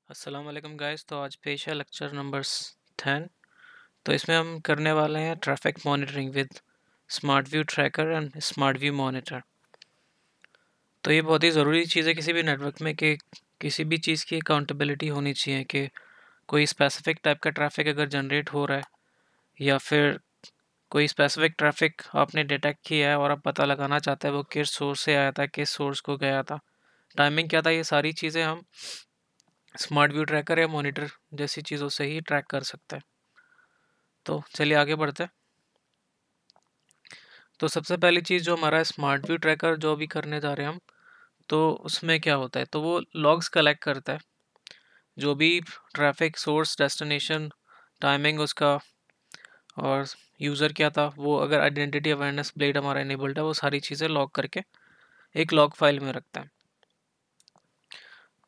अस्सलाम वालेकुम गाइस। तो आज पेश है लेक्चर नंबर 10। तो इसमें हम करने वाले हैं traffic monitoring with smart view tracker and smart view monitor. तो ये बहुत ही ज़रूरी चीज़ है किसी भी नेटवर्क में कि किसी भी चीज़ की अकाउंटेबिलिटी होनी चाहिए कि कोई स्पेसिफिक टाइप का ट्रैफिक अगर जनरेट हो रहा है या फिर कोई स्पेसिफिक ट्रैफिक आपने डिटेक्ट किया है और आप पता लगाना चाहते हैं वो किस सोर्स से आया था, किस सोर्स को गया था, टाइमिंग क्या था, ये सारी चीज़ें हम स्मार्ट व्यू ट्रैकर या मॉनिटर जैसी चीज़ों से ही ट्रैक कर सकते हैं। तो चलिए आगे बढ़ते हैं। तो सबसे पहली चीज़ जो हमारा स्मार्ट व्यू ट्रैकर जो भी करने जा रहे हैं हम, तो उसमें क्या होता है, तो वो लॉग्स कलेक्ट करता है जो भी ट्रैफिक सोर्स, डेस्टिनेशन, टाइमिंग उसका और यूज़र क्या था, वो अगर आइडेंटिटी अवेयरनेस ब्लेड हमारा इनेबल्ड है वो सारी चीज़ें लॉग करके एक लॉग फाइल में रखता है।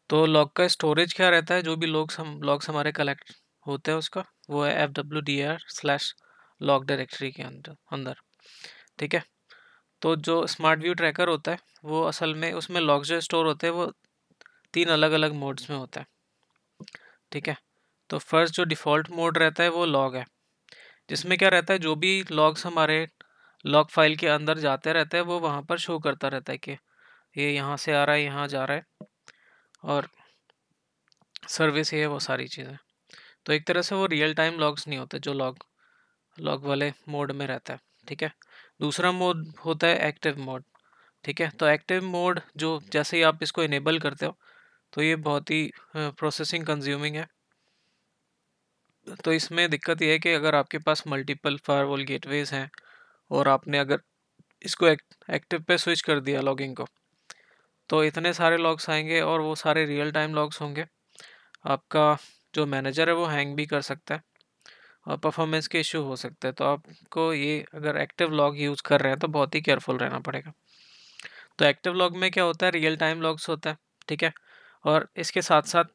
तो लॉग का स्टोरेज क्या रहता है, जो भी लॉग्स हमारे कलेक्ट होते हैं उसका वो है FWDR/log डायरेक्टरी के अंदर अंदर ठीक है। तो जो स्मार्ट व्यू ट्रैकर होता है वो असल में उसमें लॉग्स जो स्टोर होते हैं वो 3 अलग-अलग मोड्स में होता है, ठीक है। तो फर्स्ट जो डिफ़ॉल्ट मोड रहता है वो लॉग है, जिसमें क्या रहता है जो भी लॉग्स हमारे लॉग फाइल के अंदर जाते रहते हैं वो वहाँ पर शो करता रहता है कि ये यहाँ से आ रहा है, यहाँ जा रहा है और सर्विस ये है, वो सारी चीज़ें। तो एक तरह से वो रियल टाइम लॉग्स नहीं होते जो लॉग लॉग वाले मोड में रहता है, ठीक है। दूसरा मोड होता है एक्टिव मोड, ठीक है। तो एक्टिव मोड जो जैसे ही आप इसको इनेबल करते हो तो ये बहुत ही प्रोसेसिंग कंज्यूमिंग है। तो इसमें दिक्कत ये है कि अगर आपके पास मल्टीपल फायरवॉल गेटवेज हैं और आपने अगर इसको एक्टिव पे स्विच कर दिया लॉगिंग को, तो इतने सारे लॉग्स आएंगे और वो सारे रियल टाइम लॉग्स होंगे। आपका जो मैनेजर है वो हैंग भी कर सकता है और परफॉर्मेंस के इशू हो सकते हैं। तो आपको ये अगर एक्टिव लॉग यूज़ कर रहे हैं तो बहुत ही केयरफुल रहना पड़ेगा। तो एक्टिव लॉग में क्या होता है, रियल टाइम लॉग्स होता है, ठीक है। और इसके साथ साथ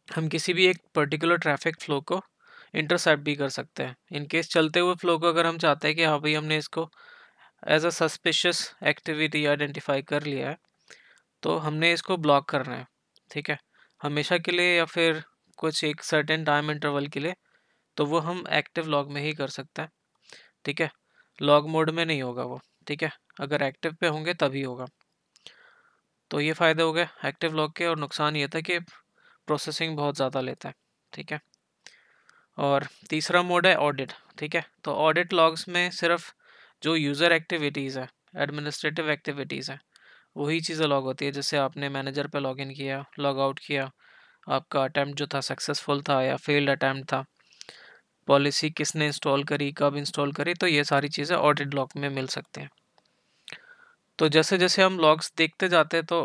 हम किसी भी एक पर्टिकुलर ट्रैफिक फ्लो को इंटरसेप्ट भी कर सकते हैं। इन केस चलते हुए फ्लो को अगर हम चाहते हैं कि हाँ भाई हमने इसको as a suspicious activity identify कर लिया है तो हमने इसको ब्लॉक करना है, ठीक है, हमेशा के लिए या फिर कुछ एक सर्टेन टाइम इंटरवल के लिए, तो वो हम एक्टिव लॉग में ही कर सकते हैं, ठीक है। लॉग मोड में नहीं होगा वो, ठीक है, अगर एक्टिव पे होंगे तभी होगा। तो ये फ़ायदे हो गए एक्टिव लॉग के, और नुकसान ये था कि प्रोसेसिंग बहुत ज़्यादा लेता है, ठीक है। और तीसरा मोड है ऑडिट, ठीक है। तो ऑडिट लॉग्स में सिर्फ जो यूज़र एक्टिविटीज़ है, एडमिनिस्ट्रेटिव एक्टिविटीज़ हैं, वही चीज़ें लॉग होती है। जैसे आपने मैनेजर पे लॉगिन किया, लॉग आउट किया, आपका अटैम्प्ट जो था सक्सेसफुल था या फेल्ड अटैम्प्ट था, पॉलिसी किसने इंस्टॉल करी, कब इंस्टॉल करी, तो ये सारी चीज़ें ऑडिट लॉग में मिल सकते हैं। तो जैसे जैसे हम लॉग्स देखते जाते हैं तो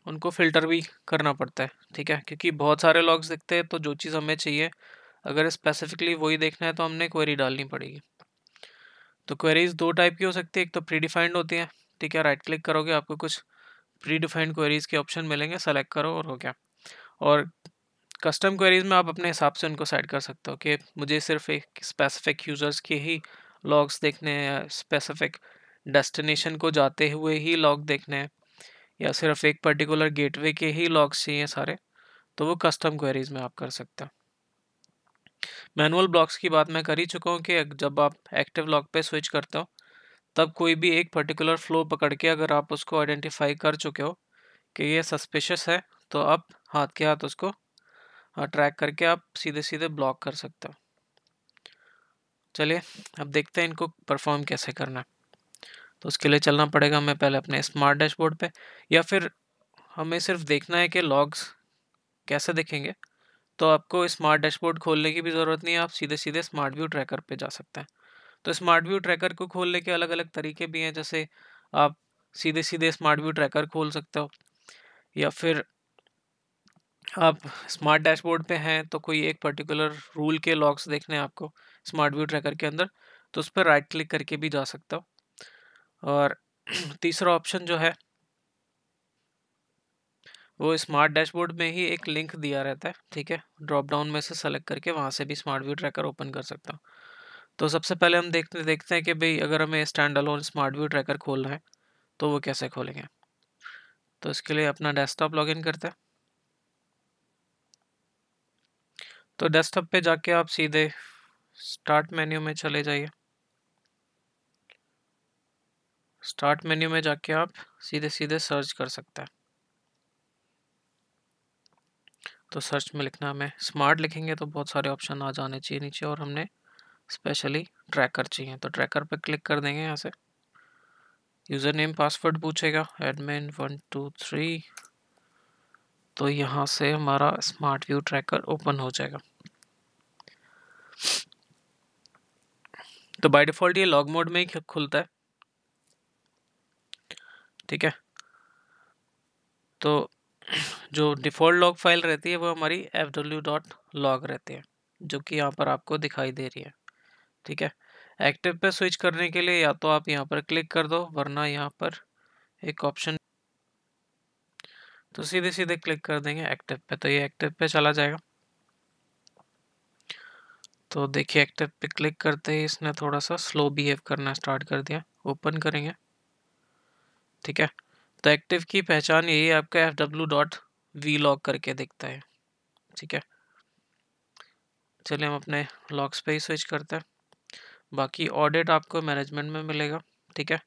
उनको फ़िल्टर भी करना पड़ता है, ठीक है, क्योंकि बहुत सारे लॉग्स दिखते हैं। तो जो चीज़ हमें चाहिए अगर स्पेसिफिकली वही देखना है तो हमने क्वेरी डालनी पड़ेगी। तो क्वेरीज दो टाइप की हो सकती है, एक तो प्री डिफाइंड होती है, ठीक है, राइट क्लिक करोगे आपको कुछ प्री डिफाइंड क्वेरीज के ऑप्शन मिलेंगे, सेलेक्ट करो और हो गया। और कस्टम क्वेरीज में आप अपने हिसाब से उनको सेट कर सकते हो कि मुझे सिर्फ एक स्पेसिफिक यूज़र्स के ही लॉग्स देखने हैं या स्पेसिफिक डेस्टिनेशन को जाते हुए ही लॉग देखने हैं या सिर्फ एक पर्टिकुलर गेटवे के ही लॉग्स चाहिए सारे, तो वो कस्टम क्वेरीज में आप कर सकते हो। मैनुअल ब्लॉक्स की बात मैं कर ही चुका हूँ कि जब आप एक्टिव लॉग पे स्विच करते हो तब कोई भी एक पर्टिकुलर फ्लो पकड़ के अगर आप उसको आइडेंटिफाई कर चुके हो कि ये सस्पिशियस है, तो आप हाथ के हाथ उसको ट्रैक करके आप सीधे सीधे ब्लॉक कर सकते हो। चलिए अब देखते हैं इनको परफॉर्म कैसे करना है। तो उसके लिए चलना पड़ेगा हमें पहले अपने स्मार्ट डैशबोर्ड पे, या फिर हमें सिर्फ देखना है कि लॉग्स कैसे दिखेंगे। तो आपको स्मार्ट डैशबोर्ड खोलने की भी ज़रूरत नहीं है, आप सीधे सीधे स्मार्ट व्यू ट्रैकर पे जा सकते हैं। तो स्मार्ट व्यू ट्रैकर को खोलने के अलग अलग तरीके भी हैं, जैसे आप सीधे सीधे स्मार्ट व्यू ट्रैकर खोल सकते हो, या फिर आप स्मार्ट डैशबोर्ड पे हैं तो कोई एक पर्टिकुलर रूल के लॉग्स देखने हैं आपको स्मार्ट व्यू ट्रैकर के अंदर, तो उस पर राइट क्लिक करके भी जा सकते हो। और तीसरा ऑप्शन जो है वो स्मार्ट डैशबोर्ड में ही एक लिंक दिया रहता है, ठीक है, ड्रॉप डाउन में से सेलेक्ट करके वहाँ से भी स्मार्ट व्यू ट्रैकर ओपन कर सकता हूँ। तो सबसे पहले हम देखते हैं कि भाई अगर हमें stand alone smart view tracker खोलना है तो वो कैसे खोलेंगे। तो इसके लिए अपना डेस्कटॉप लॉगिन करते हैं। तो डेस्कटॉप पे जाके आप सीधे स्टार्ट मेन्यू में चले जाइए। स्टार्ट मेन्यू में जाके आप सीधे सीधे सर्च कर सकते हैं। तो सर्च में लिखना, हमें स्मार्ट लिखेंगे तो बहुत सारे ऑप्शन आ जाने चाहिए नीचे, और हमने स्पेशली ट्रैकर चाहिए तो ट्रैकर पे क्लिक कर देंगे। यहाँ से यूज़र नेम पासवर्ड पूछेगा, एडमिन 123। तो यहाँ से हमारा स्मार्ट व्यू ट्रैकर ओपन हो जाएगा। तो बाय डिफ़ॉल्ट ये लॉग मोड में ही खुलता है, ठीक है। तो जो डिफ़ॉल्ट लॉग फाइल रहती है वो हमारी fw.log रहती है, जो कि यहाँ पर आपको दिखाई दे रही है, ठीक है। एक्टिव पे स्विच करने के लिए या तो आप यहाँ पर क्लिक कर दो, वरना यहाँ पर एक ऑप्शन, तो सीधे सीधे क्लिक कर देंगे एक्टिव पे, तो ये एक्टिव पे चला जाएगा। तो देखिए एक्टिव पे क्लिक करते ही इसने थोड़ा सा स्लो बिहेव करना स्टार्ट कर दिया। ओपन करेंगे, ठीक है। तो एक्टिव की पहचान यही है, आपका fw.vlog करके दिखता है, ठीक है। चलिए हम अपने लॉग्स पे ही स्विच करते हैं। बाकी ऑडिट आपको मैनेजमेंट में मिलेगा, ठीक है।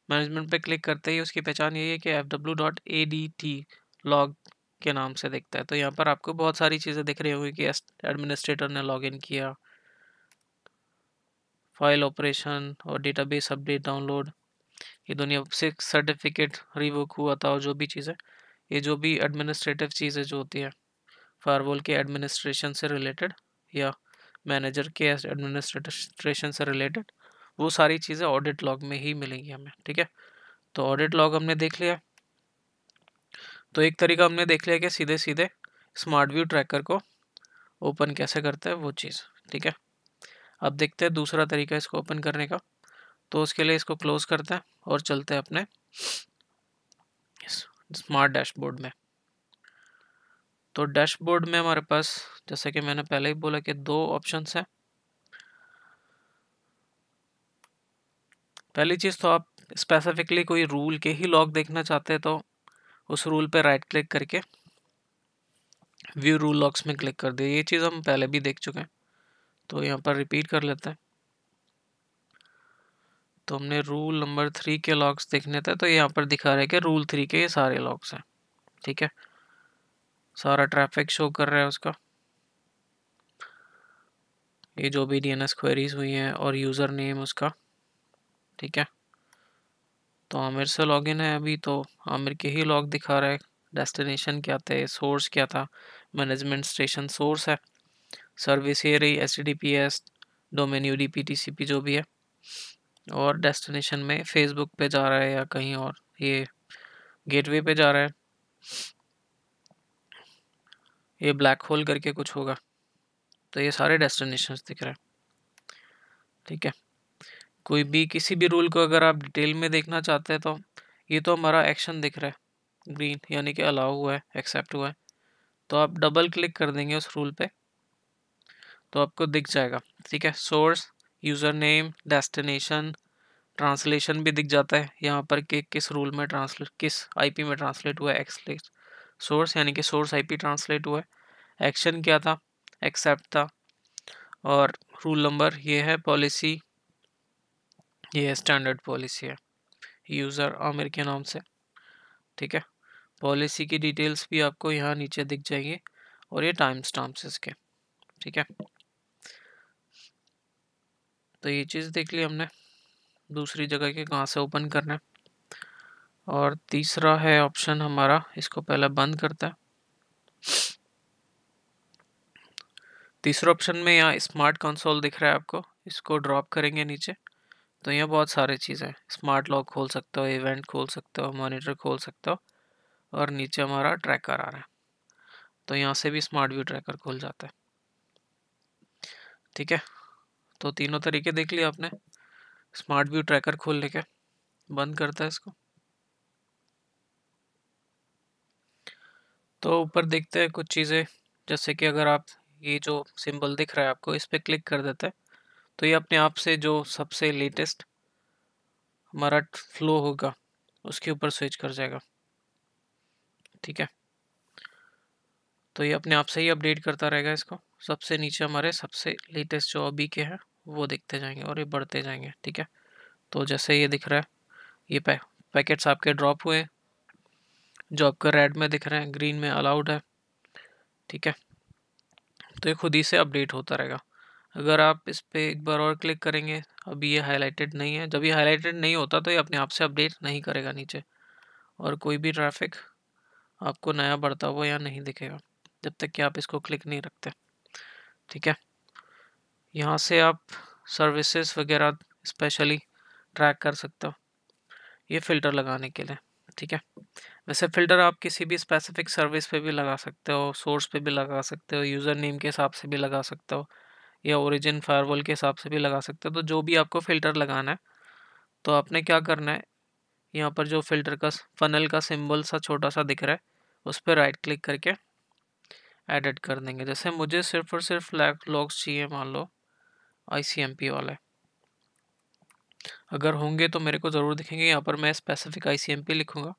मैनेजमेंट पे क्लिक करते ही उसकी पहचान यही है कि fw.adt लॉग के नाम से दिखता है। तो यहाँ पर आपको बहुत सारी चीज़ें दिख रही होंगी कि एडमिनिस्ट्रेटर ने लॉगिन किया, फाइल ऑपरेशन और डेटाबेस अपडेट डाउनलोड, ये दुनिया से सर्टिफिकेट रिवोक हुआ था, और जो भी चीज़ें, ये जो भी एडमिनिस्ट्रेटिव चीज़ें जो होती है फायरवॉल के एडमिनिस्ट्रेशन से रिलेटेड या मैनेजर के एडमिनिस्ट्रेशन से रिलेटेड, वो सारी चीज़ें ऑडिट लॉग में ही मिलेंगी हमें, ठीक है। तो ऑडिट लॉग हमने देख लिया। तो एक तरीका हमने देख लिया कि सीधे सीधे स्मार्ट व्यू ट्रैकर को ओपन कैसे करते हैं वो चीज़, ठीक है। अब देखते हैं दूसरा तरीका इसको ओपन करने का। तो उसके लिए इसको क्लोज करते हैं और चलते हैं अपने स्मार्ट डैशबोर्ड में। तो डैशबोर्ड में हमारे पास, जैसे कि मैंने पहले ही बोला, कि दो ऑप्शंस हैं। पहली चीज़, तो आप स्पेसिफिकली कोई रूल के ही लॉग देखना चाहते हैं तो उस रूल पे राइट क्लिक करके व्यू रूल लॉग्स में क्लिक कर दिए। ये चीज़ हम पहले भी देख चुके हैं, तो यहाँ पर रिपीट कर लेते हैं। तो हमने रूल नंबर 3 के लॉग्स देखने थे, तो यहाँ पर दिखा रहा है कि रूल 3 के ये सारे लॉग्स हैं, ठीक है। सारा ट्रैफिक शो कर रहा है उसका, ये जो भी DNS क्वेरीज हुई हैं और यूज़र नेम उसका, ठीक है। तो आमिर से लॉगिन है अभी, तो आमिर के ही लॉग दिखा रहा है। डेस्टिनेशन क्या थे, सोर्स क्या था, मैनेजमेंट स्टेशन सोर्स है, सर्विस ये रही HTTPS, डोमेन UDP TCP जो भी है, और डेस्टिनेशन में फेसबुक पे जा रहा है या कहीं और, ये गेटवे पे जा रहा है, ये ब्लैक होल करके कुछ होगा। तो ये सारे डेस्टिनेशंस दिख रहे हैं, ठीक है। कोई भी किसी भी रूल को अगर आप डिटेल में देखना चाहते हैं तो ये तो हमारा एक्शन दिख रहा है ग्रीन, यानी कि अलाउ हुआ है, एक्सेप्ट हुआ है। तो आप डबल क्लिक कर देंगे उस रूल पे तो आपको दिख जाएगा, ठीक है। Source, user name, destination, translation भी दिख जाता है यहाँ पर कि किस रूल में ट्रांसलेट, किस IP में ट्रांसलेट हुआ है। एक्सलेट सोर्स यानी कि सोर्स IP ट्रांसलेट हुआ है। एक्शन क्या था, एक्सेप्ट था। और रूल नंबर ये है, पॉलिसी ये स्टैंडर्ड पॉलिसी है, यूज़र आमिर के नाम से, ठीक है। पॉलिसी की डिटेल्स भी आपको यहाँ नीचे दिख जाएंगे, और ये टाइम स्टैम्प्स इसके, ठीक है। तो ये चीज़ देख ली हमने, दूसरी जगह के कहाँ से ओपन करना है। और तीसरा है ऑप्शन हमारा, इसको पहले बंद करता है। तीसरे ऑप्शन में यहाँ स्मार्ट कंसोल दिख रहा है आपको, इसको ड्रॉप करेंगे नीचे। तो यहाँ बहुत सारे चीज़ें हैं, स्मार्ट लॉक खोल सकते हो, इवेंट खोल सकते हो, मॉनिटर खोल सकते हो, और नीचे हमारा ट्रैकर आ रहा है। तो यहाँ से भी स्मार्ट व्यू ट्रैकर खुल जाता है, ठीक है। तो तीनों तरीके देख लिया आपने स्मार्ट व्यू ट्रैकर खोलने के। बंद करता है इसको। तो ऊपर देखते हैं कुछ चीज़ें, जैसे कि अगर आप ये जो सिंबल दिख रहा है आपको, इस पर क्लिक कर देते हैं तो ये अपने आप से जो सबसे लेटेस्ट हमारा फ्लो होगा उसके ऊपर स्विच कर जाएगा, ठीक है। तो ये अपने आप से ही अपडेट करता रहेगा इसको। सबसे नीचे हमारे सबसे लेटेस्ट जो अभी के हैं वो दिखते जाएंगे और ये बढ़ते जाएंगे। ठीक है, तो जैसे ये दिख रहा है, ये पैकेट्स आपके ड्रॉप हुए जो आपका रेड में दिख रहे हैं, ग्रीन में अलाउड है। ठीक है, तो ये खुद ही से अपडेट होता रहेगा। अगर आप इस पे एक बार और क्लिक करेंगे, अभी ये हाईलाइटेड नहीं है, जब ये हाईलाइटेड नहीं होता तो ये अपने आप से अपडेट नहीं करेगा नीचे, और कोई भी ट्रैफिक आपको नया बढ़ता हुआ यहाँ नहीं दिखेगा जब तक कि आप इसको क्लिक नहीं रखते। ठीक है, यहाँ से आप सर्विसेज वगैरह स्पेशली ट्रैक कर सकते हो ये फ़िल्टर लगाने के लिए। ठीक है, वैसे फ़िल्टर आप किसी भी स्पेसिफिक सर्विस पे भी लगा सकते हो, सोर्स पे भी लगा सकते हो, यूज़र नेम के हिसाब से भी लगा सकते हो, या ओरिजिन फायरवॉल के हिसाब से भी लगा सकते हो। तो जो भी आपको फ़िल्टर लगाना है, तो आपने क्या करना है, यहाँ पर जो फ़िल्टर का फनल का सिंबल सा छोटा सा दिख रहा है, उस पर राइट क्लिक करके एडिट कर देंगे। जैसे मुझे सिर्फ और सिर्फ लॉग्स चाहिए, मान लो ICMP वाले, अगर होंगे तो मेरे को ज़रूर दिखेंगे। यहाँ पर मैं स्पेसिफिक ICMP लिखूँगा।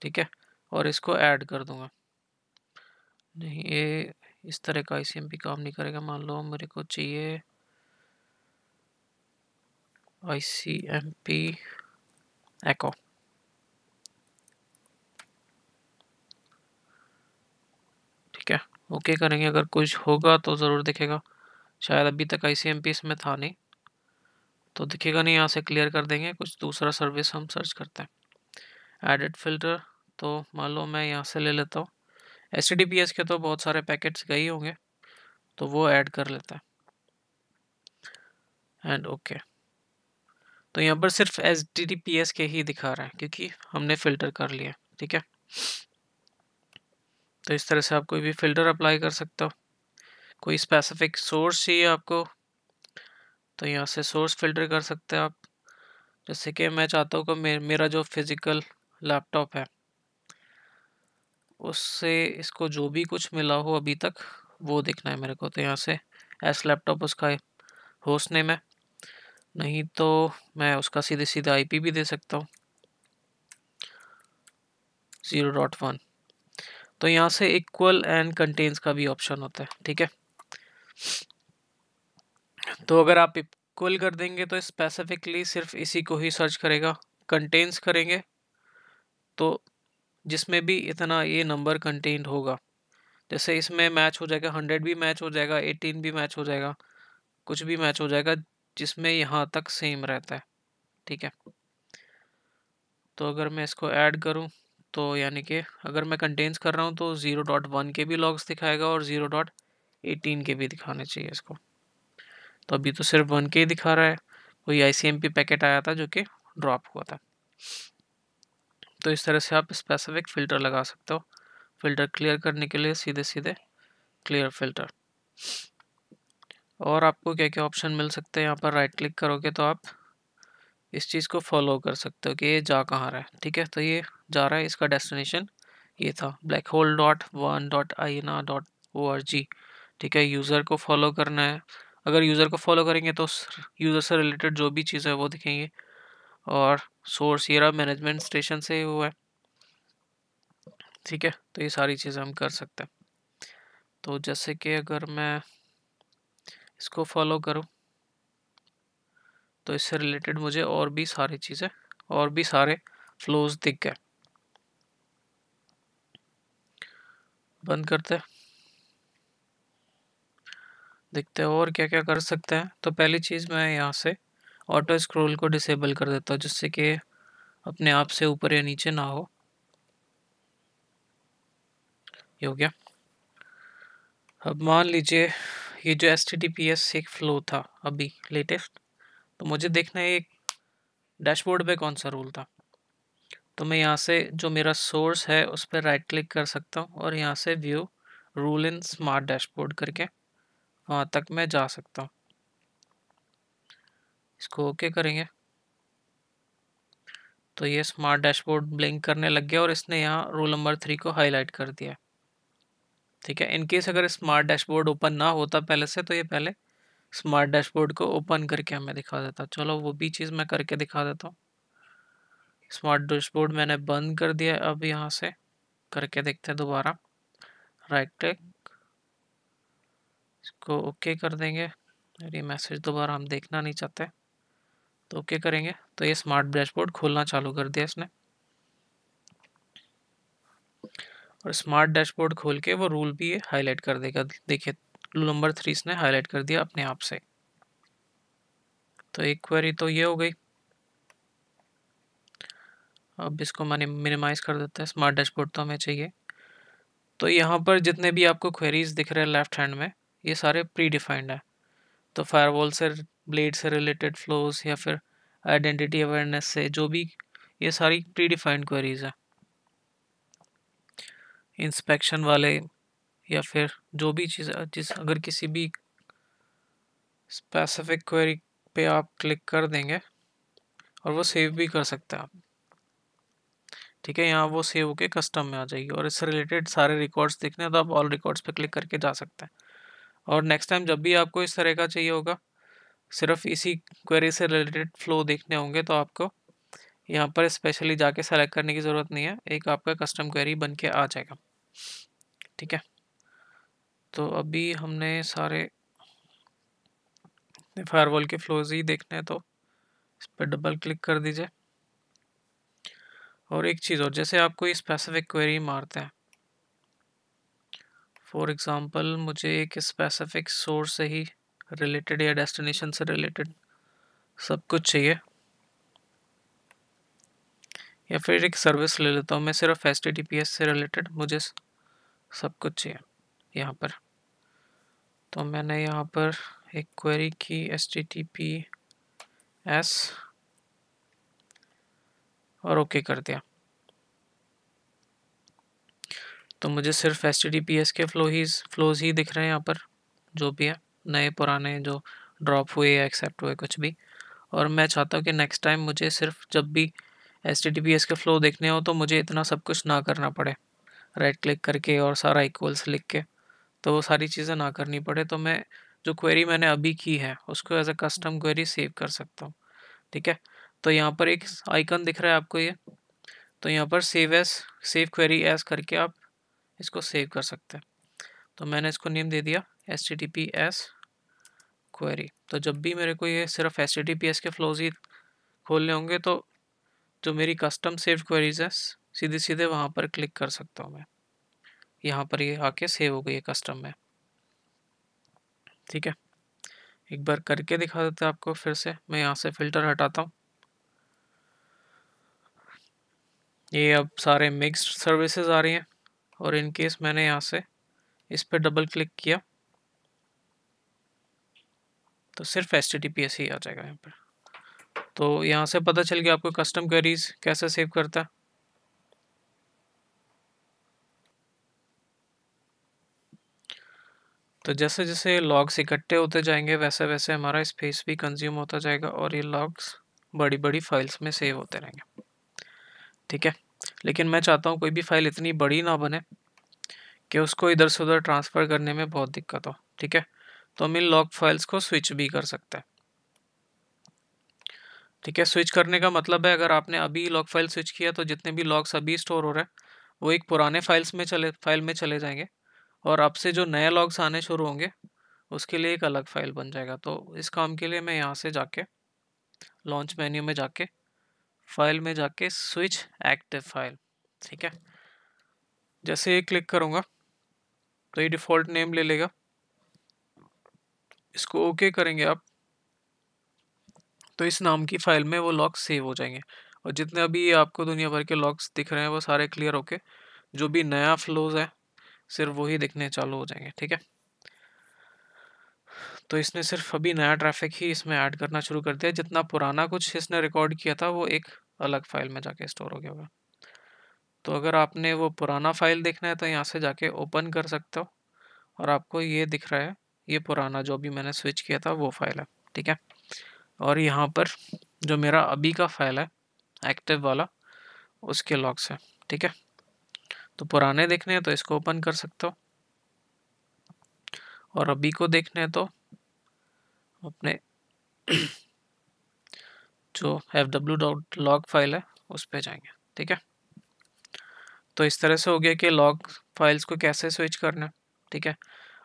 ठीक है, और इसको ऐड कर दूँगा। नहीं, ये इस तरह का ICMP काम नहीं करेगा। मान लो मेरे को चाहिए ICMP एको। ठीक है, ओके करेंगे। अगर कुछ होगा तो ज़रूर दिखेगा। शायद अभी तक ICMP इसमें था नहीं, तो दिखेगा नहीं। यहाँ से क्लियर कर देंगे, कुछ दूसरा सर्विस हम सर्च करते हैं। एडिट फ़िल्टर, तो मान लो मैं यहाँ से ले लेता हूँ। HTTPS के तो बहुत सारे पैकेट्स गए ही होंगे, तो वो ऐड कर लेता है एंड ओके। तो यहाँ पर सिर्फ HTTPS के ही दिखा रहा है क्योंकि हमने फ़िल्टर कर लिया। ठीक है, तो इस तरह से आप कोई भी फ़िल्टर अप्लाई कर सकते हो। कोई स्पेसिफिक सोर्स चाहिए आपको, तो यहाँ से सोर्स फ़िल्टर कर सकते हैं आप। जैसे कि मैं चाहता हूँ कि मेरा जो फिज़िकल लैपटॉप है, उससे इसको जो भी कुछ मिला हो अभी तक वो दिखना है मेरे को। तो यहाँ से एस लैपटॉप उसका होस्ट नेम है, नहीं तो मैं उसका सीधे सीधे IP भी दे सकता हूँ 0.1। तो यहाँ से इक्वल एंड कंटेन्स का भी ऑप्शन होता है। ठीक है, तो अगर आप इक्वल कर देंगे तो स्पेसिफिकली सिर्फ इसी को ही सर्च करेगा। कंटेन्स करेंगे तो जिसमें भी इतना ये नंबर कंटेंट होगा, जैसे इसमें मैच हो जाएगा, 100 भी मैच हो जाएगा, 18 भी मैच हो जाएगा, कुछ भी मैच हो जाएगा जिसमें यहाँ तक सेम रहता है। ठीक है, तो अगर मैं इसको ऐड करूँ, तो यानी कि अगर मैं कंटेन्स कर रहा हूँ तो 0.1 के भी लॉग्स दिखाएगा और 0.18 के भी दिखाने चाहिए इसको। तो अभी तो सिर्फ 1 के ही दिखा रहा है। कोई ICMP पैकेट आया था जो कि ड्रॉप हुआ था। तो इस तरह से आप स्पेसिफिक फ़िल्टर लगा सकते हो। फ़िल्टर क्लियर करने के लिए सीधे सीधे क्लियर फ़िल्टर। और आपको क्या क्या ऑप्शन मिल सकते हैं, यहाँ पर राइट क्लिक करोगे तो आप इस चीज़ को फॉलो कर सकते हो कि ये जा कहाँ रहा है। ठीक है, तो ये जा रहा है, इसका डेस्टिनेशन ये था blackhole.1.ina.org। ठीक है, यूज़र को फॉलो करना है। अगर यूज़र को फॉलो करेंगे तो यूज़र से रिलेटेड जो भी चीज़ है वो दिखेंगे। और सोर्स ये रहा, मैनेजमेंट स्टेशन से हुआ है। ठीक है, तो ये सारी चीज़ें हम कर सकते हैं। तो जैसे कि अगर मैं इसको फॉलो करूँ तो इससे रिलेटेड मुझे और भी सारी चीज़ें और भी सारे फ्लोज दिख गए। बंद करते हैं, देखते हैं और क्या क्या कर सकते हैं। तो पहली चीज़ मैं यहाँ से ऑटो स्क्रॉल को डिसेबल कर देता हूँ जिससे कि अपने आप से ऊपर या नीचे ना हो। ये हो गया। अब मान लीजिए ये जो HTTPS एक फ़्लो था अभी लेटेस्ट, तो मुझे देखना है एक डैशबोर्ड पे कौन सा रूल था। तो मैं यहाँ से जो मेरा सोर्स है उस पर राइट क्लिक कर सकता हूँ और यहाँ से view rule in smart dashboard करके वहाँ तक मैं जा सकता हूँ। इसको ओके करेंगे तो ये स्मार्ट डैशबोर्ड ब्लिंक करने लग गया और इसने यहाँ रूल नंबर 3 को हाईलाइट कर दिया। ठीक है, इनकेस अगर स्मार्ट डैशबोर्ड ओपन ना होता पहले से तो ये पहले स्मार्ट डैशबोर्ड को ओपन करके हमें दिखा देता। चलो वो भी चीज़ मैं करके दिखा देता हूँ। स्मार्ट डैशबोर्ड मैंने बंद कर दिया। अब यहाँ से करके देखते हैं दोबारा। राइट क्लिक, इसको ओके कर देंगे। ये मैसेज दोबारा हम देखना नहीं चाहते तो ओके करेंगे। तो ये स्मार्ट डैशबोर्ड खोलना चालू कर दिया इसने, और स्मार्ट डैशबोर्ड खोल के वो रूल भी हाईलाइट कर देगा। देखिए रूल नंबर 3 इसने हाईलाइट कर दिया अपने आप से। तो एक क्वेरी तो ये हो गई। अब इसको मैंने मिनिमाइज कर देते हैं, स्मार्ट डैशबोर्ड तो हमें चाहिए। तो यहाँ पर जितने भी आपको क्वेरीज दिख रहे हैं लेफ्ट हैंड में, ये सारे प्री डिफाइंड है। तो फायरवॉल से, ब्लेड से रिलेटेड फ्लोज, या फिर आइडेंटिटी अवेयरनेस से, जो भी, ये सारी प्री डिफाइंड क्वेरीज है। इंस्पेक्शन वाले या फिर जो भी चीज़, जिस अगर किसी भी स्पेसिफिक क्वेरी पे आप क्लिक कर देंगे और वो सेव भी कर सकते हैं आप, ठीक है। यहाँ वो सेव होके कस्टम में आ जाएगी, और इससे रिलेटेड सारे रिकॉर्ड्स देखने हैं तो आप ऑल रिकॉर्ड्स पे क्लिक करके जा सकते हैं। और नेक्स्ट टाइम जब भी आपको इस तरह का चाहिए होगा, सिर्फ इसी क्वेरी से रिलेटेड फ्लो देखने होंगे, तो आपको यहाँ पर स्पेशली जाके सेलेक्ट करने की ज़रूरत नहीं है, एक आपका कस्टम क्वेरी बन के आ जाएगा, ठीक है। तो अभी हमने सारे फायरवॉल के फ्लोज ही देखने हैं, तो इस पर डबल क्लिक कर दीजिए। और एक चीज़ और, जैसे आप कोई स्पेसिफिक क्वेरी मारते हैं, फॉर एग्ज़ाम्पल मुझे एक स्पेसिफिक सोर्स से ही रिलेटेड या डेस्टिनेशन से रिलेटेड सब कुछ चाहिए, या फिर एक सर्विस ले लेता हूँ मैं, सिर्फ HTTPS से रिलेटेड मुझे सब कुछ चाहिए यहाँ पर। तो मैंने यहाँ पर एक क्वेरी की HTTPS और ओके कर दिया। तो मुझे सिर्फ HTTPS के फ्लोज ही दिख रहे हैं यहाँ पर, जो भी है, नए पुराने जो ड्रॉप हुए या एक्सेप्ट हुए कुछ भी। और मैं चाहता हूँ कि नेक्स्ट टाइम मुझे सिर्फ जब भी HTTPS के फ्लो देखने हो तो मुझे इतना सब कुछ ना करना पड़े, राइट क्लिक करके और सारा इक्वल्स लिख के, तो वो सारी चीज़ें ना करनी पड़े। तो मैं जो क्वेरी मैंने अभी की है उसको as a custom query save कर सकता हूँ, ठीक है। तो यहाँ पर एक आइकन दिख रहा है आपको ये, तो यहाँ पर सेव क्वेरी एज करके आप इसको सेव कर सकते हैं। तो मैंने इसको नेम दे दिया HTTPS क्वेरी। तो जब भी मेरे को ये सिर्फ HTTPS के फ्लोज ही खोलने होंगे, तो जो मेरी कस्टम सेव क्वेरीज है सीधे सीधे वहाँ पर क्लिक कर सकता हूँ मैं। यहाँ पर ये आके सेव हो गई है कस्टम में, ठीक है। एक बार करके दिखा देते हैं आपको फिर से। मैं यहाँ से फिल्टर हटाता हूँ। ये अब सारे मिक्स्ड सर्विसेज आ रही हैं, और इन केस मैंने यहाँ से इस पर डबल क्लिक किया तो सिर्फ HTTPS ही आ जाएगा यहाँ पर। तो यहाँ से पता चल गया आपको कस्टम क्वेरीज कैसे सेव करता है। तो जैसे जैसे लॉग्स इकट्ठे होते जाएंगे वैसे वैसे हमारा स्पेस भी कंज्यूम होता जाएगा, और ये लॉग्स बड़ी बड़ी फाइल्स में सेव होते रहेंगे, ठीक है। लेकिन मैं चाहता हूँ कोई भी फाइल इतनी बड़ी ना बने कि उसको इधर से उधर ट्रांसफ़र करने में बहुत दिक्कत हो, ठीक है। तो हम इन लॉग फाइल्स को स्विच भी कर सकते हैं, ठीक है। स्विच करने का मतलब है, अगर आपने अभी लॉग फाइल स्विच किया तो जितने भी लॉग्स अभी स्टोर हो रहे हैं वो एक पुराने फाइल में चले जाएंगे, और अब से जो नए लॉग्स आने शुरू होंगे उसके लिए एक अलग फाइल बन जाएगा। तो इस काम के लिए मैं यहाँ से जाके लॉन्च मेन्यू में जाके फाइल में जाके स्विच एक्टिव फाइल, ठीक है, जैसे ये क्लिक करूँगा तो ये डिफ़ॉल्ट नेम ले लेगा। इसको ओके करेंगे आप, तो इस नाम की फाइल में वो लॉग्स सेव हो जाएंगे, और जितने अभी आपको दुनिया भर के लॉग्स दिख रहे हैं वो सारे क्लियर होके जो भी नया फ्लोज है सिर्फ वही दिखने चालू हो जाएंगे, ठीक है। तो इसने सिर्फ अभी नया ट्रैफिक ही इसमें ऐड करना शुरू कर दिया, जितना पुराना कुछ इसने रिकॉर्ड किया था वो एक अलग फाइल में जाके स्टोर हो गया होगा। तो अगर आपने वो पुराना फाइल देखना है तो यहाँ से जाके ओपन कर सकते हो, और आपको ये दिख रहा है, ये पुराना जो भी मैंने स्विच किया था वो फाइल है, ठीक है। और यहाँ पर जो मेरा अभी का फाइल है एक्टिव वाला, उसके लॉग्स है, ठीक है। तो पुराने देखने हैं तो इसको ओपन कर सकते हो, और अभी को देखने हैं तो अपने जो fw.log फाइल है उस पे जाएंगे, ठीक है। तो इस तरह से हो गया कि लॉग फाइल्स को कैसे स्विच करना है, ठीक है।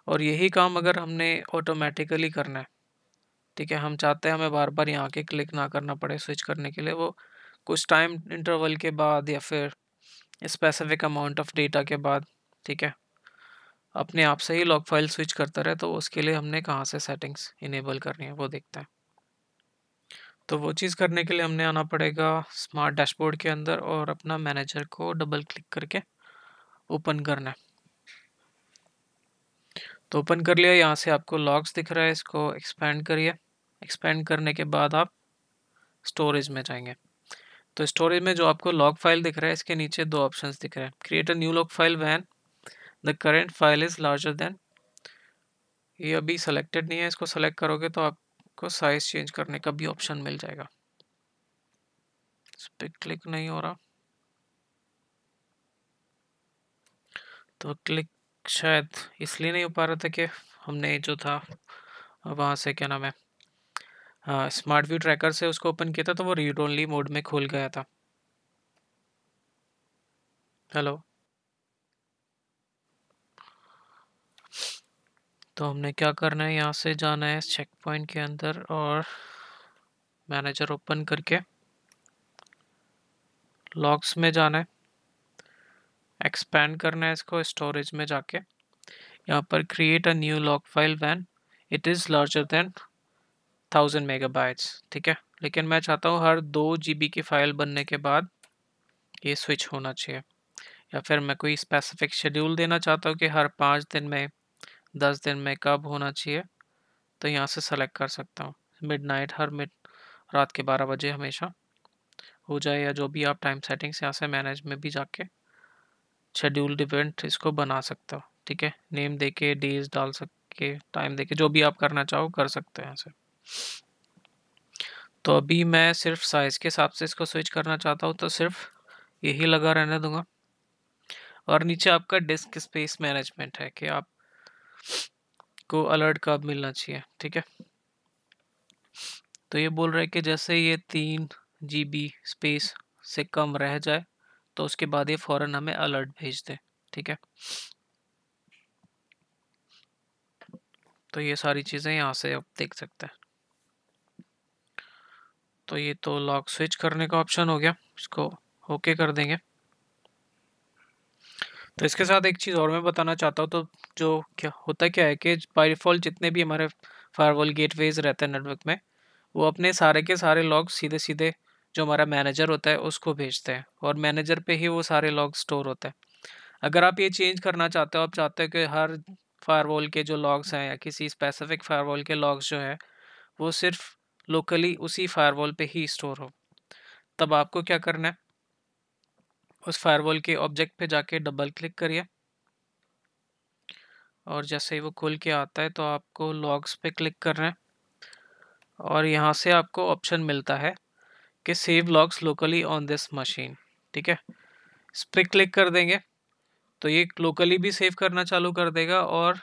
और यही काम अगर हमने ऑटोमेटिकली करना है, ठीक है, हम चाहते हैं हमें बार बार यहाँ के क्लिक ना करना पड़े स्विच करने के लिए, वो कुछ टाइम इंटरवल के बाद या फिर स्पेसिफिक अमाउंट ऑफ डेटा के बाद, ठीक है, अपने आप से ही लॉग फाइल स्विच करता रहे, तो उसके लिए हमने कहाँ से सेटिंग्स इनेबल करनी है वो देखते हैं। तो वो चीज़ करने के लिए हमने आना पड़ेगा स्मार्ट डैशबोर्ड के अंदर और अपना मैनेजर को डबल क्लिक करके ओपन करना है। तो ओपन कर लिया, यहाँ से आपको लॉग्स दिख रहा है, इसको एक्सपेंड करिए। एक्सपेंड करने के बाद आप स्टोरेज में जाएंगे। तो स्टोरेज में जो आपको लॉग फाइल दिख रहा है, इसके नीचे दो ऑप्शंस दिख रहे हैं, create a new log file when the current file is larger than. ये अभी सेलेक्टेड नहीं है, इसको सेलेक्ट करोगे तो आपको साइज चेंज करने का भी ऑप्शन मिल जाएगा। इस पर क्लिक नहीं हो रहा, तो क्लिक शायद इसलिए नहीं हो पा रहा था कि हमने जो था वहाँ से क्या नाम है, हाँ, स्मार्ट व्यू ट्रैकर से उसको ओपन किया था तो वो रीड ओनली मोड में खुल गया था। हेलो। तो हमने क्या करना है, यहाँ से जाना है चेक पॉइंट के अंदर और मैनेजर ओपन करके लॉग्स में जाना है, एक्सपेंड करना है इसको स्टोरेज में जाके, यहाँ पर create a new log file when it is larger than 1000 megabytes, ठीक है। लेकिन मैं चाहता हूँ हर 2 GB की फाइल बनने के बाद ये स्विच होना चाहिए, या फिर मैं कोई स्पेसिफिक शेड्यूल देना चाहता हूँ कि हर 5 दिन में 10 दिन में कब होना चाहिए, तो यहाँ से सेलेक्ट कर सकता हूँ मिडनाइट, हर मिड रात के 12 बजे हमेशा हो जाए, या जो भी आप टाइम सेटिंग्स यहाँ से मैनेज में भी जाके शेड्यूल्ड इवेंट इसको बना सकते हो, ठीक है। नेम देके डेज डाल सके, टाइम देके, जो भी आप करना चाहो कर सकते हैं ऐसे। तो अभी मैं सिर्फ साइज़ के हिसाब से इसको स्विच करना चाहता हूँ, तो सिर्फ यही लगा रहने दूंगा। और नीचे आपका डिस्क स्पेस मैनेजमेंट है कि आप को अलर्ट कब मिलना चाहिए, ठीक है। तो ये बोल रहा है कि जैसे ये 3 GB स्पेस से कम रह जाए तो उसके बाद ये फ़ौरन हमें अलर्ट भेज दे, ठीक है। तो ये सारी चीज़ें यहाँ से आप देख सकते हैं। तो ये तो लॉक स्विच करने का ऑप्शन हो गया, इसको ओके कर देंगे। तो इसके साथ एक चीज़ और मैं बताना चाहता हूँ, तो जो क्या है कि बाय डिफ़ॉल्ट जितने भी हमारे फायरवॉल गेटवेज रहते हैं नेटवर्क में, वो अपने सारे के सारे लॉग सीधे सीधे जो हमारा मैनेजर होता है उसको भेजते हैं, और मैनेजर पे ही वो सारे लॉग स्टोर होते हैं। अगर आप ये चेंज करना चाहते हो, आप चाहते हो कि हर फायरवॉल के जो लॉग्स हैं या किसी स्पेसिफिक फायरवॉल के लॉग्स जो हैं वो सिर्फ लोकली उसी फायरवॉल पे ही स्टोर हो, तब आपको क्या करना है, उस फायरवॉल के ऑब्जेक्ट पे जाके डबल क्लिक करिए, और जैसे ही वो खुल के आता है तो आपको लॉग्स पे क्लिक करना है, और यहाँ से आपको ऑप्शन मिलता है कि save logs locally on this machine, ठीक है। इस पर क्लिक कर देंगे तो ये लोकली भी सेव करना चालू कर देगा, और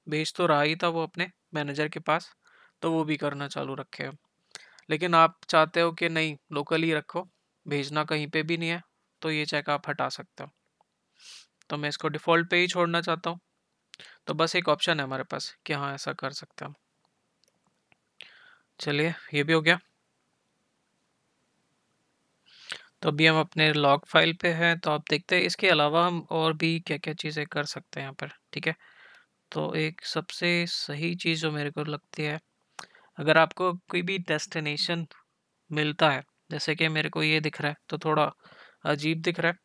भेज तो रहा ही था वो अपने मैनेजर के पास, तो वो भी करना चालू रखेगा। लेकिन आप चाहते हो कि नहीं लोकली रखो, भेजना कहीं पे भी नहीं है, तो ये चेक आप हटा सकते हो। तो मैं इसको डिफ़ॉल्ट पे ही छोड़ना चाहता हूँ, तो बस एक ऑप्शन है हमारे पास कि हाँ ऐसा कर सकते हो। चलिए ये भी हो गया। तो अभी हम अपने लॉग फाइल पे हैं, तो आप देखते हैं इसके अलावा हम और भी क्या क्या चीज़ें कर सकते हैं यहाँ पर, ठीक है। तो एक सबसे सही चीज़ जो मेरे को लगती है, अगर आपको कोई भी डेस्टिनेशन मिलता है, जैसे कि मेरे को ये दिख रहा है तो थोड़ा अजीब दिख रहा है,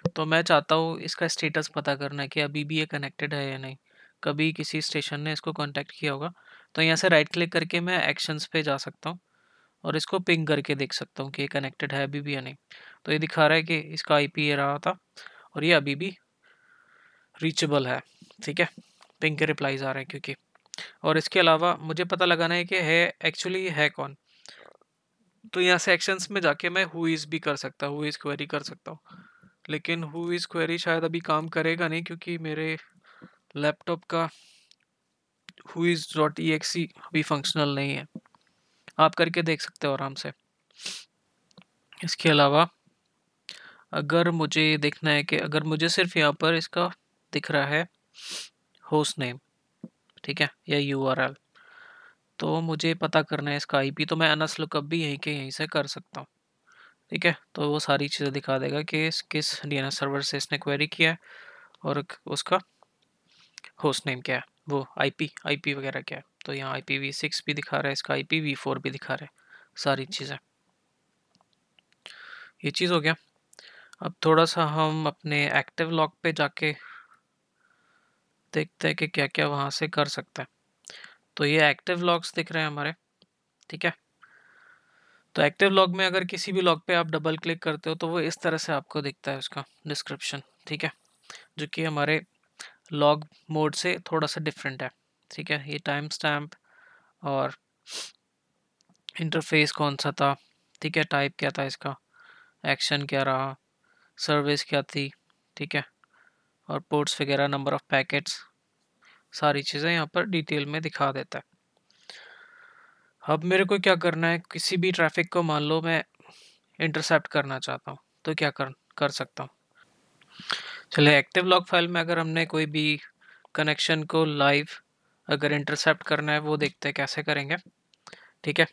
तो मैं चाहता हूँ इसका स्टेटस पता करना है कि अभी भी ये कनेक्टेड है या नहीं, कभी किसी स्टेशन ने इसको कांटेक्ट किया होगा। तो यहाँ से राइट क्लिक करके मैं एक्शंस पे जा सकता हूँ और इसको पिंग करके देख सकता हूँ कि ये कनेक्टेड है अभी भी या नहीं। तो ये दिखा रहा है कि इसका आईपी ये रहा था और ये अभी भी रीचेबल है, ठीक है। पिंग के रिप्लाईज आ रहे हैं क्योंकि, और इसके अलावा मुझे पता लगाना है कि है एक्चुअली है कौन। तो यहाँ से एक्शंस में जाके मैं हु इज़ भी कर सकता हूँ, हु इज़ क्वेरी कर सकता हूँ। लेकिन हु इज़ क्वेरी शायद अभी काम करेगा नहीं, क्योंकि मेरे लैपटॉप का whois.exe अभी फंक्शनल नहीं है। आप करके देख सकते हो आराम से। इसके अलावा अगर मुझे देखना है कि अगर मुझे सिर्फ यहाँ पर इसका दिख रहा है होस्ट नेम, ठीक है, या यूआरएल। तो मुझे पता करना है इसका आईपी, तो मैं एनएस लुकअप भी यहीं से कर सकता हूँ, ठीक है। तो वो सारी चीज़ें दिखा देगा कि किस डीएनएस सर्वर से इसने क्वेरी किया है और उसका होस्ट नेम क्या है, वो आईपी वगैरह क्या है। तो यहाँ IPv6 भी दिखा रहा है, इसका IPv4 भी दिखा रहा है, सारी चीज़ें। ये चीज़ हो गया। अब थोड़ा सा हम अपने एक्टिव लॉग पे जाके देखते हैं कि क्या क्या वहाँ से कर सकते हैं। तो ये एक्टिव लॉग्स दिख रहे हैं हमारे, ठीक है। तो एक्टिव लॉग में अगर किसी भी लॉग पे आप डबल क्लिक करते हो तो वो इस तरह से आपको दिखता है उसका डिस्क्रिप्शन, ठीक है, जो कि हमारे लॉग मोड से थोड़ा सा डिफरेंट है, ठीक है। ये टाइम स्टैम्प और इंटरफेस कौन सा था, ठीक है, टाइप क्या था इसका, एक्शन क्या रहा, सर्विस क्या थी, ठीक है, और पोर्ट्स वगैरह, नंबर ऑफ पैकेट्स, सारी चीज़ें यहाँ पर डिटेल में दिखा देता है। अब मेरे को क्या करना है, किसी भी ट्रैफिक को मान लो मैं इंटरसेप्ट करना चाहता हूँ, तो क्या कर सकता हूँ। चलिए, एक्टिव लॉग फाइल में अगर हमने कोई भी कनेक्शन को लाइव अगर इंटरसेप्ट करना है, वो देखते हैं कैसे करेंगे, ठीक है।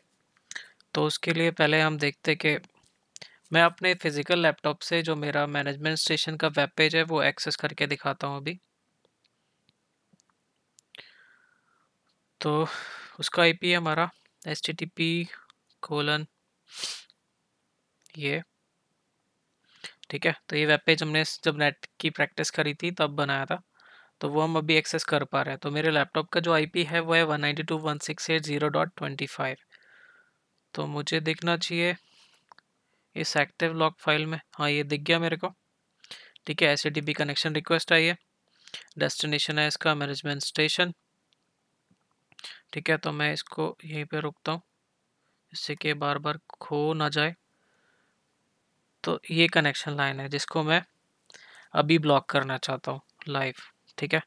तो उसके लिए पहले हम देखते हैं कि मैं अपने फिजिकल लैपटॉप से जो मेरा मैनेजमेंट स्टेशन का वेब पेज है वो एक्सेस करके दिखाता हूँ अभी। तो उसका आईपी है हमारा http:// ये, ठीक है। तो ये वेब पेज हमने जब नेट की प्रैक्टिस करी थी तब बनाया था, तो वो हम अभी एक्सेस कर पा रहे हैं। तो मेरे लैपटॉप का जो आईपी है वो है 192.168.0.25। तो मुझे दिखना चाहिए इस एक्टिव लॉग फाइल में, हाँ ये दिख गया मेरे को, ठीक है। HTTP कनेक्शन रिक्वेस्ट आई है, डेस्टिनेशन है इसका मैनेजमेंट स्टेशन, ठीक है। तो मैं इसको यहीं पे रुकता हूँ जिससे कि बार बार खो ना जाए। तो ये कनेक्शन लाइन है जिसको मैं अभी ब्लॉक करना चाहता हूँ लाइव, ठीक है।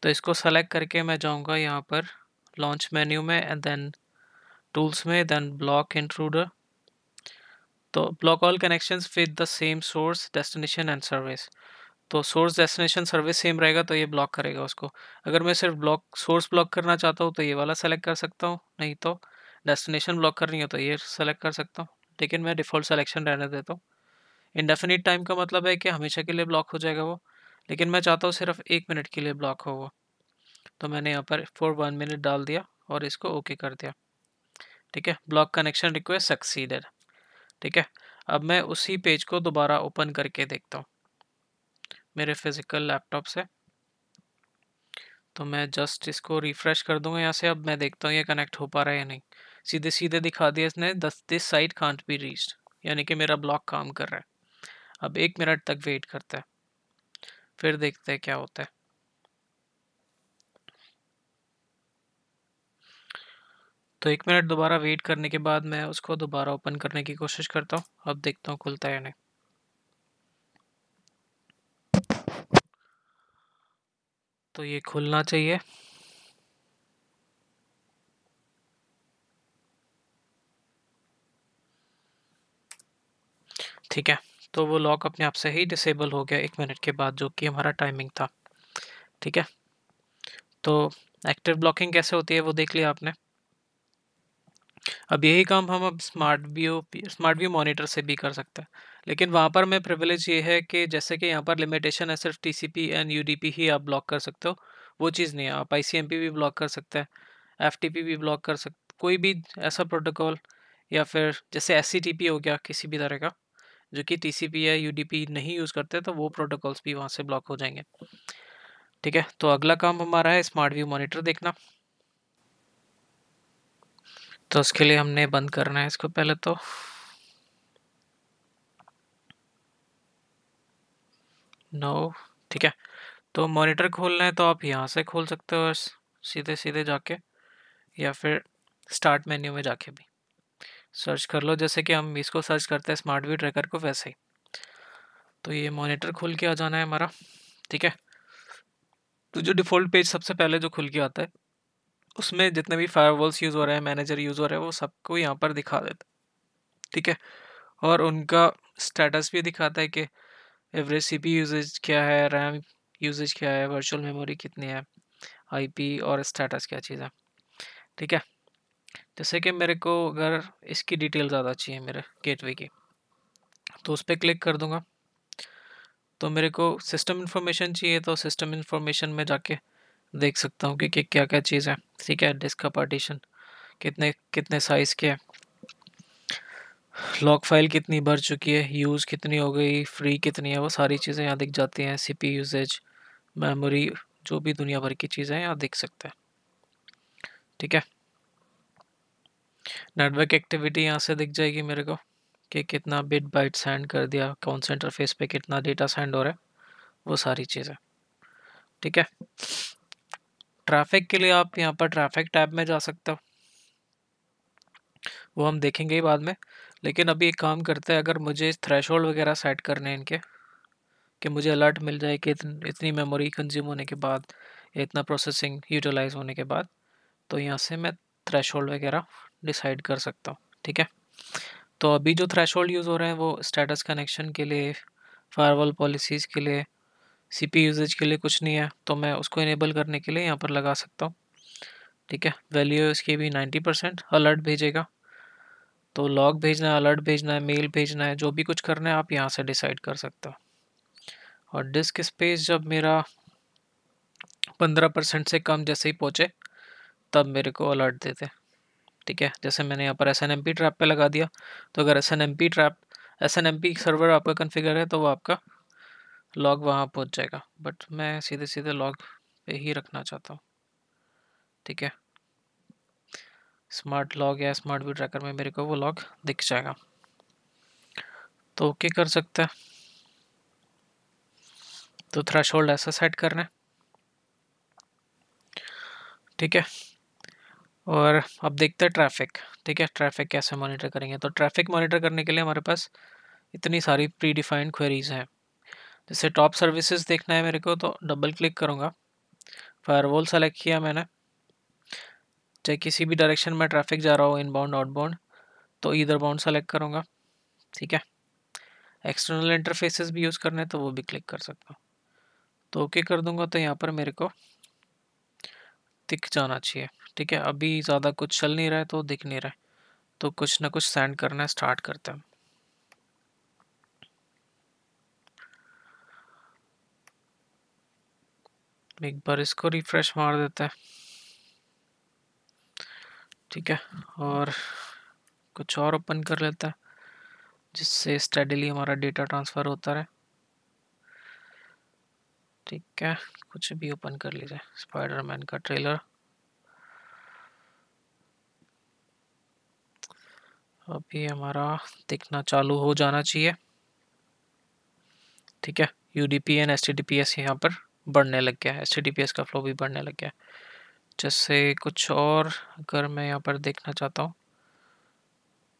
तो इसको सेलेक्ट करके मैं जाऊँगा यहाँ पर लॉन्च मेन्यू में एंड देन टूल्स में, देन ब्लॉक इंट्रूडर। तो block all connections with the same source destination and service. तो सोर्स डेस्टिनेशन सर्विस सेम रहेगा तो ये ब्लॉक करेगा उसको। अगर मैं सिर्फ सोर्स ब्लॉक करना चाहता हूँ तो ये वाला सेलेक्ट कर सकता हूँ, नहीं तो डेस्टिनेशन ब्लॉक करनी है तो ये सेलेक्ट कर सकता हूँ, लेकिन मैं डिफ़ॉल्ट सेलेक्शन रहने देता हूँ। इंडेफिनिट टाइम का मतलब है कि हमेशा के लिए ब्लॉक हो जाएगा वो, लेकिन मैं चाहता हूँ सिर्फ 1 मिनट के लिए ब्लॉक हो वो। तो मैंने यहाँ पर फॉर 1 मिनट डाल दिया और इसको ओके कर दिया, ठीक है। ब्लॉक कनेक्शन रिक्वेस्ट सक्सीडेड, ठीक है। अब मैं उसी पेज को दोबारा ओपन करके देखता हूँ मेरे फिजिकल लैपटॉप से। तो मैं जस्ट इसको रिफ्रेश कर दूंगा यहाँ से। अब मैं देखता हूँ ये कनेक्ट हो पा रहा है या नहीं। सीधे सीधे दिखा दिया इसने, this site can't be reached, यानी कि मेरा ब्लॉक काम कर रहा है। अब 1 मिनट तक वेट करता है, फिर देखते हैं क्या होता है। तो 1 मिनट दोबारा वेट करने के बाद मैं उसको दोबारा ओपन करने की कोशिश करता हूँ। अब देखता हूँ खुलता है या नहीं। तो ये खुलना चाहिए, ठीक है। तो वो लॉक अपने आप से ही डिसेबल हो गया 1 मिनट के बाद, जो कि हमारा टाइमिंग था, ठीक है। तो एक्टिव ब्लॉकिंग कैसे होती है वो देख लिया आपने। अब यही काम हम अब स्मार्ट व्यू मॉनिटर से भी कर सकते हैं, लेकिन वहाँ पर मैं प्रिविलेज ये है कि जैसे कि यहाँ पर लिमिटेशन है सिर्फ TCP एंड UDP ही आप ब्लॉक कर सकते हो, वो चीज़ नहीं है। आप ICMP भी ब्लॉक कर सकते हैं, FTP भी ब्लॉक कर सकते, कोई भी ऐसा प्रोटोकॉल, या फिर जैसे SCTP हो गया किसी भी तरह का जो कि TCP या UDP नहीं यूज़ करते, तो वो प्रोटोकॉल्स भी वहाँ से ब्लॉक हो जाएंगे, ठीक है। तो अगला काम हमारा है स्मार्ट व्यू मॉनिटर देखना। तो उसके लिए हमने बंद करना है इसको पहले तो। नो, ठीक है। तो मॉनिटर खोलना है तो आप यहाँ से खोल सकते हो सीधे सीधे जाके, या फिर स्टार्ट मेन्यू में जाके भी सर्च कर लो, जैसे कि हम इसको सर्च करते हैं स्मार्ट व्यू ट्रैकर को वैसे ही। तो ये मॉनिटर खुल के आ जाना है हमारा, ठीक है। तो जो डिफ़ॉल्ट पेज सबसे पहले जो खुल के आता है उसमें जितने भी फायरवॉल्स यूज़ हो रहे हैं, मैनेजर यूज़ हो रहे हैं, वो सबको यहाँ पर दिखा देता है, ठीक है। और उनका स्टेटस भी दिखाता है कि एवरेज CPU यूजेज क्या है, रैम यूजेज क्या है, वर्चुअल मेमोरी कितनी है, आईपी और स्टेटस क्या चीज़ है। ठीक है, जैसे कि मेरे को अगर इसकी डिटेल ज़्यादा चाहिए मेरे गेटवे की, तो उस पर क्लिक कर दूंगा। तो मेरे को सिस्टम इन्फॉर्मेशन चाहिए, तो सिस्टम इन्फॉर्मेशन में जाके देख सकता हूँ कि क्या क्या चीज़ है। ठीक है, डिस्क का पार्टीशन कितने कितने साइज़ के है, लॉग फाइल कितनी भर चुकी है, यूज़ कितनी हो गई, फ्री कितनी है, वो सारी चीज़ें यहाँ दिख जाती हैं। सीपी यूसेज, मेमोरी, जो भी दुनिया भर की चीज़ें हैं यहाँ दिख सकते हैं। ठीक है, नेटवर्क एक्टिविटी यहाँ से दिख जाएगी मेरे को कि कितना बिट बाइट सेंड कर दिया, कौन से इंटरफेस पे कितना डेटा सेंड हो रहा है, वो सारी चीज़ें। ठीक है, ट्रैफिक के लिए आप यहाँ पर ट्रैफिक टैब में जा सकते हो, वो हम देखेंगे ही बाद में। लेकिन अभी एक काम करते हैं, अगर मुझे थ्रेशोल्ड वगैरह सेट करने हैं इनके, कि मुझे अलर्ट मिल जाए कि इतनी मेमोरी कंज्यूम होने के बाद या इतना प्रोसेसिंग यूटिलाइज होने के बाद, तो यहाँ से मैं थ्रेशोल्ड वगैरह डिसाइड कर सकता हूँ। ठीक है, तो अभी जो थ्रेशोल्ड यूज़ हो रहे हैं वो स्टेटस कनेक्शन के लिए, फायरवॉल पॉलिसीज़ के लिए, सीपी यूजेज के लिए कुछ नहीं है, तो मैं उसको इनेबल करने के लिए यहाँ पर लगा सकता हूँ। ठीक है, वैल्यू इसकी भी 90%, अलर्ट भेजेगा। तो लॉग भेजना है, अलर्ट भेजना है, मेल भेजना है, जो भी कुछ करना है आप यहाँ से डिसाइड कर सकते हो। और डिस्क स्पेस जब मेरा 15% से कम जैसे ही पहुँचे तब मेरे को अलर्ट देते। ठीक है, जैसे मैंने यहाँ पर SNMP ट्रैप पे लगा दिया, तो अगर SNMP सर्वर आपका कॉन्फ़िगर है तो वो आपका लॉग वहाँ पहुँच जाएगा, बट मैं सीधे सीधे लॉग पे ही रखना चाहता हूँ। ठीक है, स्मार्ट लॉग या स्मार्ट व्यू ट्रैकर में मेरे को वो लॉग दिख जाएगा। तो ओके कर सकते हैं। तो थ्रेशोल्ड ऐसा सेट करना है। ठीक है, और अब देखते हैं ट्रैफिक। ठीक है, ट्रैफिक कैसे मॉनिटर करेंगे। तो ट्रैफिक मॉनिटर करने के लिए हमारे पास इतनी सारी प्री डिफाइंड क्वेरीज हैं। जैसे टॉप सर्विसेज देखना है मेरे को, तो डबल क्लिक करूँगा, फायरवॉल सेलेक्ट किया मैंने, चाहे किसी भी डायरेक्शन में ट्रैफिक जा रहा हो, इनबाउंड आउटबाउंड, तो ईदर बाउंड सेलेक्ट करूँगा। ठीक है, एक्सटर्नल इंटरफेसेस भी यूज़ करने हैं तो वो भी क्लिक कर सकता हूँ। तो ओके कर दूंगा, तो यहाँ पर मेरे को दिख जाना चाहिए। ठीक है, अभी ज़्यादा कुछ चल नहीं रहा है तो दिख नहीं रहा है, तो कुछ ना कुछ सेंड करना स्टार्ट करते हैं। एक बार इसको रिफ्रेश मार देते हैं। ठीक है, और कुछ और ओपन कर लेता है जिससे स्टेडीली हमारा डेटा ट्रांसफ़र होता रहे। ठीक है, कुछ भी ओपन कर लीजिए, स्पाइडरमैन का ट्रेलर। अभी हमारा दिखना चालू हो जाना चाहिए। ठीक है, UDP एंड HTTPS यहाँ पर बढ़ने लग गया है, HTTPS का फ्लो भी बढ़ने लग गया है। जैसे कुछ और अगर मैं यहाँ पर देखना चाहता हूँ,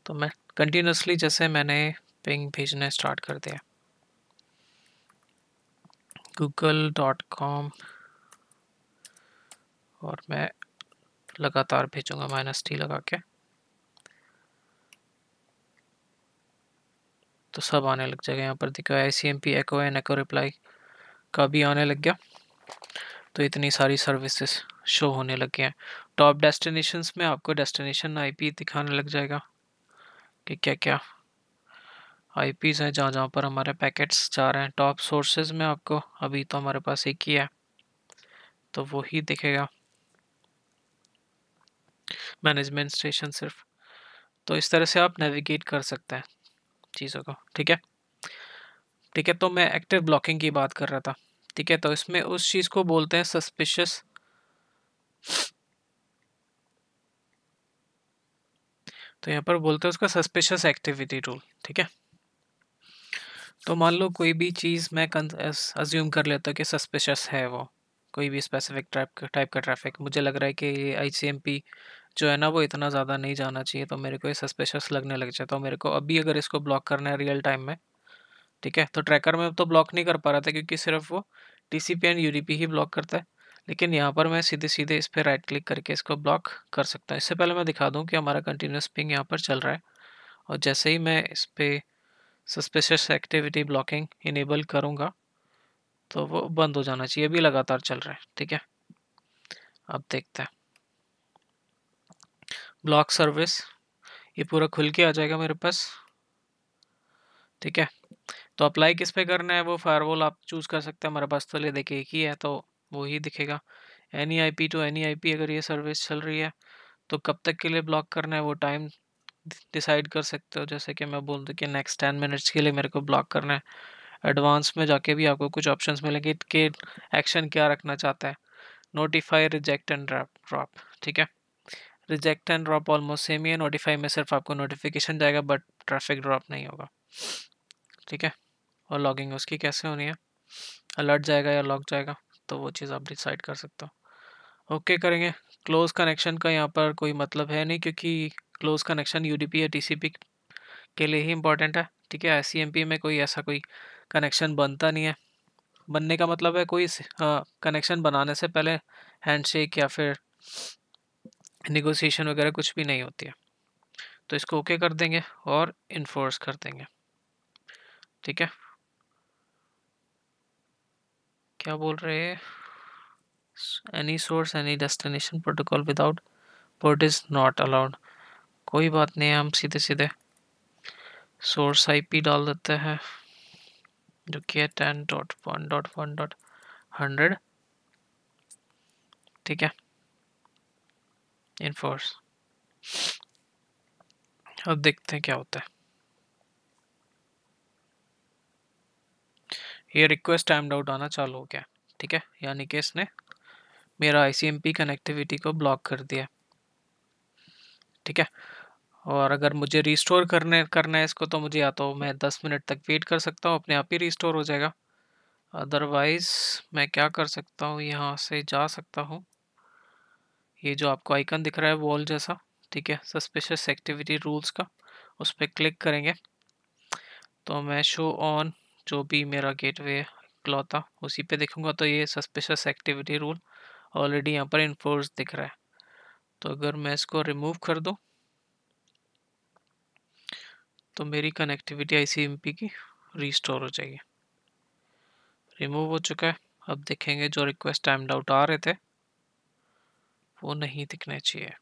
तो मैं कंटिन्यूसली जैसे मैंने पिंग भेजना स्टार्ट कर दिया, google.com, और मैं लगातार भेजूंगा -T लगा के, तो सब आने लग जाएगा। यहाँ पर देखो ICMP echo and echo reply का भी आने लग गया। तो इतनी सारी सर्विसेज शो होने लग गए हैं। टॉप डेस्टिनेशंस में आपको डेस्टिनेशन IP दिखाने लग जाएगा कि क्या क्या IPs हैं जहाँ जहाँ पर हमारे पैकेट्स जा रहे हैं। टॉप सोर्सेज में आपको अभी तो हमारे पास एक ही है, तो वो ही दिखेगा, मैनेजमेंट स्टेशन सिर्फ। तो इस तरह से आप नेविगेट कर सकते हैं चीज़ों को। ठीक है, ठीक है, तो मैं एक्टिव ब्लॉकिंग की बात कर रहा था। ठीक है, तो इसमें उस चीज़ को बोलते हैं सस्पिशियस, तो यहाँ पर बोलते हैं उसका सस्पिशियस एक्टिविटी रूल। ठीक है, तो मान लो कोई भी चीज़ मैं अज्यूम कर लेता हूँ कि सस्पिशियस है, वो कोई भी स्पेसिफिक टाइप का ट्रैफिक, मुझे लग रहा है कि ये ICMP जो है ना वो इतना ज़्यादा नहीं जाना चाहिए, तो मेरे को ये सस्पिशियस लगने लग जाता है। तो मेरे को अभी अगर इसको ब्लॉक करना है रियल टाइम में, ठीक है, तो ट्रैकर में तो ब्लॉक नहीं कर पा रहा था क्योंकि सिर्फ वो TCP and UDP he block करता है। लेकिन यहाँ पर मैं सीधे सीधे इस पर राइट क्लिक करके इसको ब्लॉक कर सकता हूँ। इससे पहले मैं दिखा दूँ कि हमारा कंटिन्यूस पिंग यहाँ पर चल रहा है, और जैसे ही मैं इस पर सस्पिशियस एक्टिविटी ब्लॉकिंग इनेबल करूँगा, तो वो बंद हो जाना चाहिए, अभी लगातार चल रहा है। ठीक है, अब देखते हैं ब्लॉक सर्विस, ये पूरा खुल के आ जाएगा मेरे पास। ठीक है, तो अप्लाई किस पे करना है वो फायरवॉल आप चूज़ कर सकते हैं। हमारे पास तो ले देखिए एक ही है तो वो ही दिखेगा। Any IP to any IP अगर ये सर्विस चल रही है तो कब तक के लिए ब्लॉक करना है वो टाइम डिसाइड कर सकते हो। जैसे कि मैं बोल दूँ कि नेक्स्ट 10 मिनट्स के लिए मेरे को ब्लॉक करना है। एडवांस में जाके भी आपको कुछ ऑप्शंस मिलेंगे कि एक्शन क्या रखना चाहता है। Notify, reject and drop. ठीक है, reject and drop almost same ही है। नोटिफाई में सिर्फ आपको नोटिफिकेशन जाएगा बट ट्रैफिक ड्रॉप नहीं होगा। ठीक है, और लॉगिंग उसकी कैसे होनी है, अलर्ट जाएगा या लॉक जाएगा, तो वो चीज़ आप डिसाइड कर सकते हो। ओके करेंगे। क्लोज कनेक्शन का यहाँ पर कोई मतलब है नहीं क्योंकि क्लोज कनेक्शन यूडीपी या टीसीपी के लिए ही इंपॉर्टेंट है। ठीक है, आईसीएमपी में कोई ऐसा कोई कनेक्शन बनता नहीं है। बनने का मतलब है कोई कनेक्शन बनाने से पहले हैंडशेक या फिर नेगोशिएशन वगैरह कुछ भी नहीं होती है। तो इसको ओके कर देंगे और इन्फोर्स कर देंगे। ठीक है, क्या बोल रहे हैं, any source any destination protocol without port is not allowed. कोई बात नहीं है, हम सीधे सीधे सोर्स आईपी डाल देते हैं जो कि है 10.1.1.100। ठीक है, इन्फोर्स। अब देखते हैं क्या होता है। ये रिक्वेस्ट टाइम्ड आउट आना चालू हो गया। ठीक है, यानी कि इसने मेरा आईसीएमपी कनेक्टिविटी को ब्लॉक कर दिया। ठीक है, और अगर मुझे रिस्टोर करना है इसको तो मुझे या तो मैं 10 मिनट तक वेट कर सकता हूँ, अपने आप ही रिस्टोर हो जाएगा। अदरवाइज मैं क्या कर सकता हूँ, यहाँ से जा सकता हूँ, ये जो आपको आइकन दिख रहा है वॉल जैसा, ठीक है, सस्पिशियस एक्टिविटी रूल्स का, उस पर क्लिक करेंगे तो मैं शो ऑन जो भी मेरा गेटवे इकलौता उसी पे देखूंगा तो ये सस्पिशियस एक्टिविटी रूल ऑलरेडी यहाँ पर इन्फोर्स दिख रहा है। तो अगर मैं इसको रिमूव कर दूँ तो मेरी कनेक्टिविटी आईसीएमपी की रीस्टोर हो जाएगी। रिमूव हो चुका है। अब देखेंगे जो रिक्वेस्ट टाइम्ड आउट आ रहे थे वो नहीं दिखने चाहिए।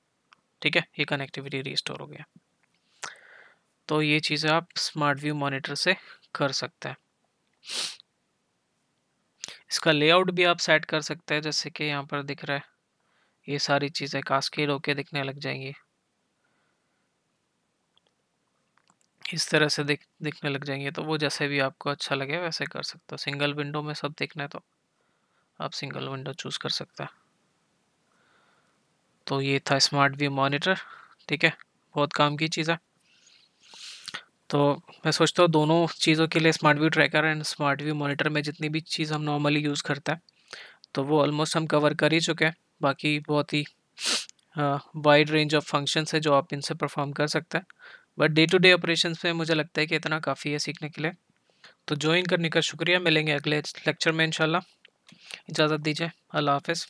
ठीक है, ये कनेक्टिविटी रीस्टोर हो गया। तो ये चीज़ें आप स्मार्ट व्यू मॉनिटर से कर सकते हैं। इसका लेआउट भी आप सेट कर सकते हैं, जैसे कि यहाँ पर दिख रहा है ये सारी चीज़ें कास्केड होके दिखने लग जाएंगी, इस तरह से दिखने लग जाएंगे। तो वो जैसे भी आपको अच्छा लगे वैसे कर सकते हो। सिंगल विंडो में सब देखना है तो आप सिंगल विंडो चूज़ कर सकते हैं। तो ये था स्मार्ट व्यू मॉनिटर। ठीक है, बहुत काम की चीज़ है। तो मैं सोचता हूँ दोनों चीज़ों के लिए smart view tracker and smart view monitor में जितनी भी चीज़ हम नॉर्मली यूज़ करते हैं तो वो ऑलमोस्ट हम कवर कर ही चुके हैं। बाकी बहुत ही वाइड रेंज ऑफ फंक्शंस है जो आप इनसे परफॉर्म कर सकते हैं, but day to day operations में मुझे लगता है कि इतना काफ़ी है सीखने के लिए। तो ज्वाइन करने का शुक्रिया, मिलेंगे अगले लेक्चर में इंशाल्लाह। इजाज़त दीजिए, अल्लाह हाफ़िज़।